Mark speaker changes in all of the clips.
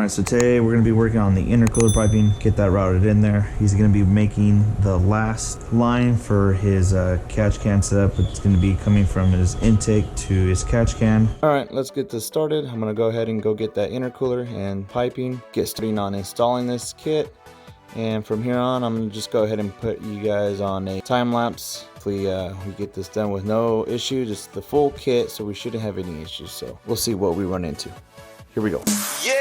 Speaker 1: Alright, so today we're going to be working on the intercooler piping, get that routed in there. He's going to be making the last line for his catch can setup. It's going to be coming from his intake to his catch can. Alright, let's get this started. I'm going to go ahead and go get that intercooler and piping, get starting on installing this kit. And from here on, I'm going to just go ahead and put you guys on a time lapse. Hopefully we get this done with no issue, just the full kit, so we shouldn't have any issues. So we'll see what we run into. Here we go.
Speaker 2: Yeah.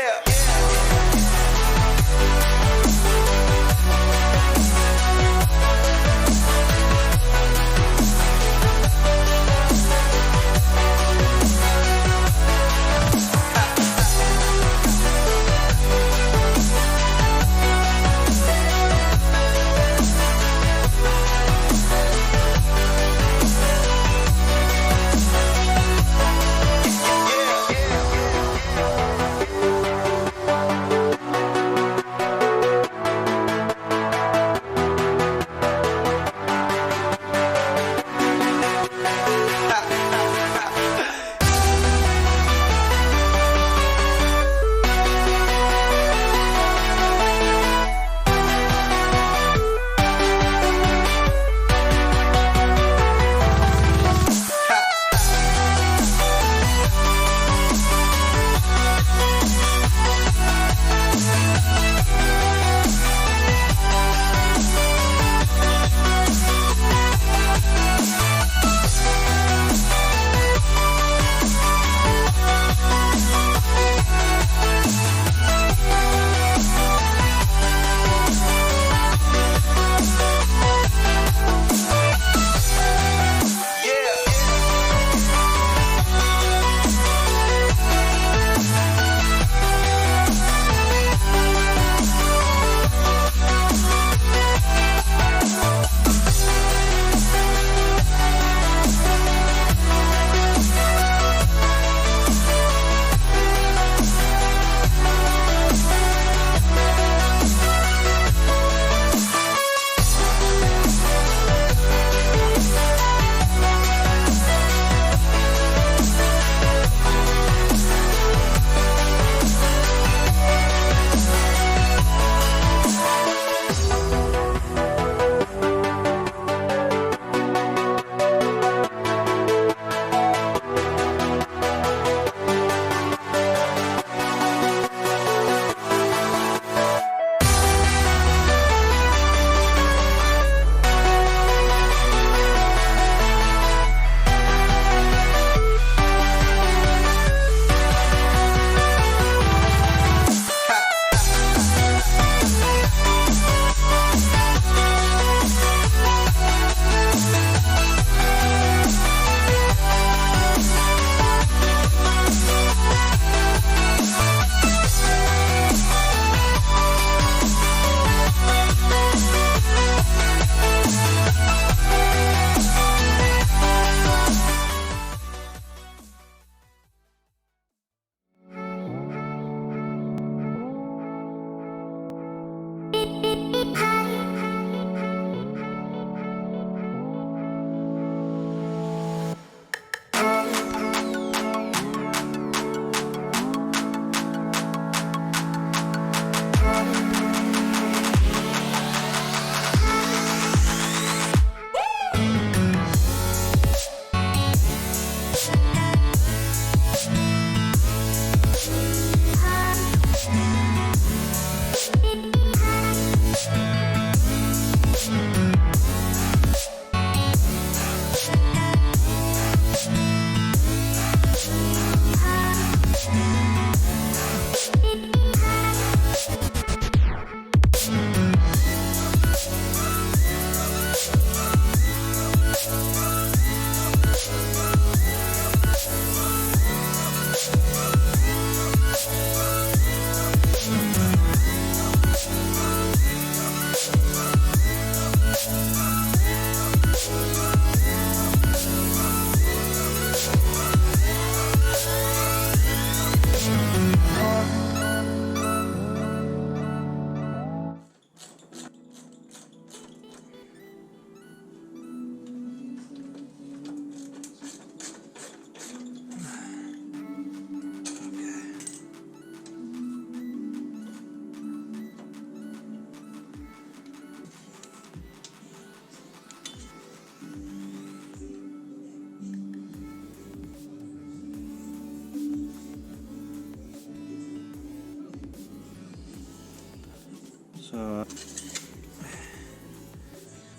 Speaker 1: So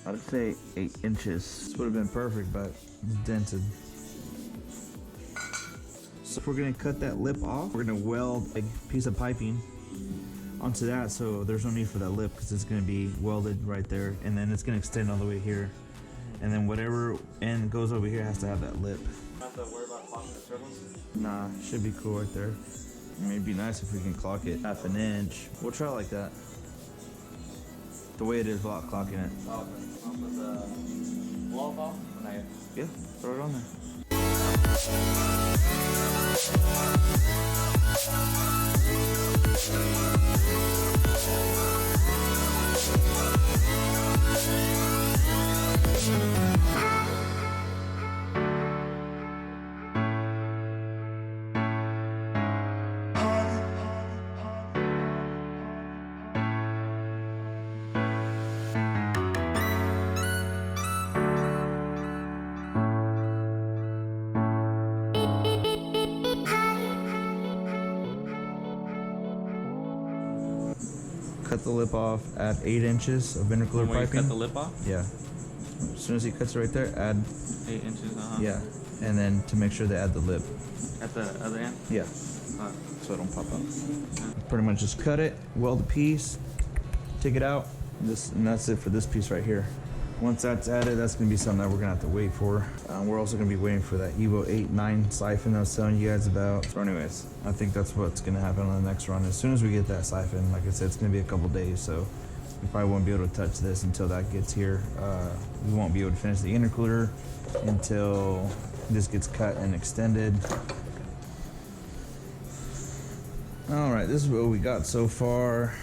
Speaker 1: I'd say 8 inches. This would have been perfect, but it's dented. So if we're gonna cut that lip off, we're gonna weld a piece of piping onto that, so there's no need for that lip because it's gonna be welded right there, and then it's gonna extend all the way here, and then whatever end goes over here has to have that lip.
Speaker 2: Not to worry about clocking the circles?
Speaker 1: Nah, should be cool right there. I mean, it'd be nice if we can clock it 1/2 inch. We'll try it like that. The way it is without clocking it.
Speaker 2: Oh, okay. I'll put the wall off?
Speaker 1: Yeah, throw it on there. Cut the lip off, add 8 inches of intercooler
Speaker 2: When you
Speaker 1: piping.
Speaker 2: cut the lip off?
Speaker 1: Yeah. As soon as he cuts it right there, add,
Speaker 2: 8 inches,
Speaker 1: yeah. And then to make sure they add the lip.
Speaker 2: At the other end?
Speaker 1: Yeah. So it don't pop out. Pretty much just cut it, weld the piece, take it out, and that's it for this piece right here. Once that's added, that's gonna be something that we're gonna have to wait for. We're also gonna be waiting for that Evo 8-9 siphon I was telling you guys about. So anyways, I think that's what's gonna happen on the next run. As soon as we get that siphon, like I said, it's gonna be a couple days, so we probably won't be able to touch this until that gets here. We won't be able to finish the intercooler until this gets cut and extended. All right, this is what we got so far.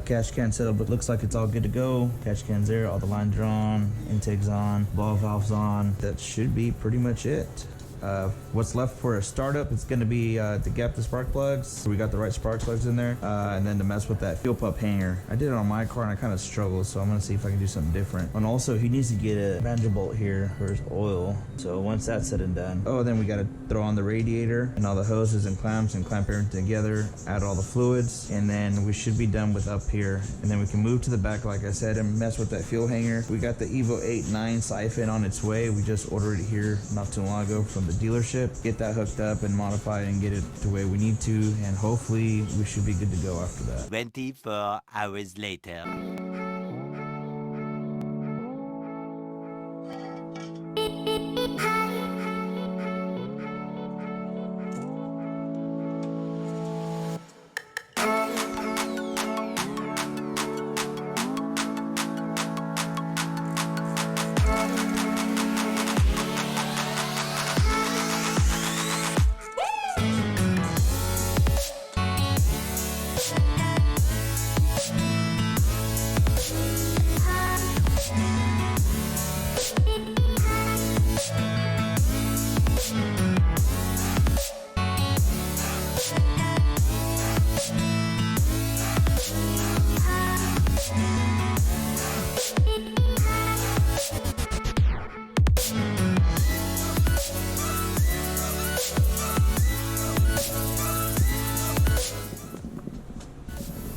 Speaker 1: Catch can setup, but looks like it's all good to go. Catch can's there, all the lines are on, intake's on, ball valve's on. That should be pretty much it. What's left for a startup, it's gonna be to gap the spark plugs. So we got the right spark plugs in there. And then to mess with that fuel pump hanger. I did it on my car and I kind of struggled, so I'm gonna see if I can do something different. And also he needs to get a Vanderbilt here for his oil. So once that's said and done. Oh, then we gotta throw on the radiator and all the hoses and clamp everything together, add all the fluids, and then we should be done with up here. And then we can move to the back, like I said, and mess with that fuel hanger. We got the Evo 8-9 siphon on its way. We just ordered it here not too long ago from the dealership. Get that hooked up and modified and get it the way we need to, and hopefully we should be good to go after that.
Speaker 3: 24 hours later.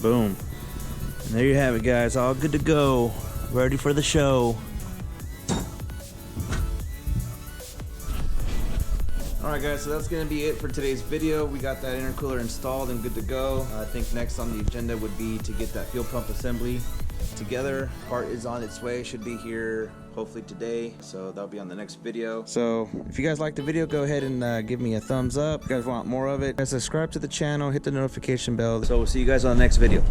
Speaker 1: Boom. And there you have it, guys. All good to go. Ready for the show. Alright guys, so that's going to be it for today's video. We got that intercooler installed and good to go. I think next on the agenda would be to get that fuel pump assembly together. Part is on its way, should be here hopefully today, so that'll be on the next video. So if you guys liked the video, go ahead and give me a thumbs up. If you guys want more of it, subscribe to the channel, hit the notification bell. So we'll see you guys on the next video.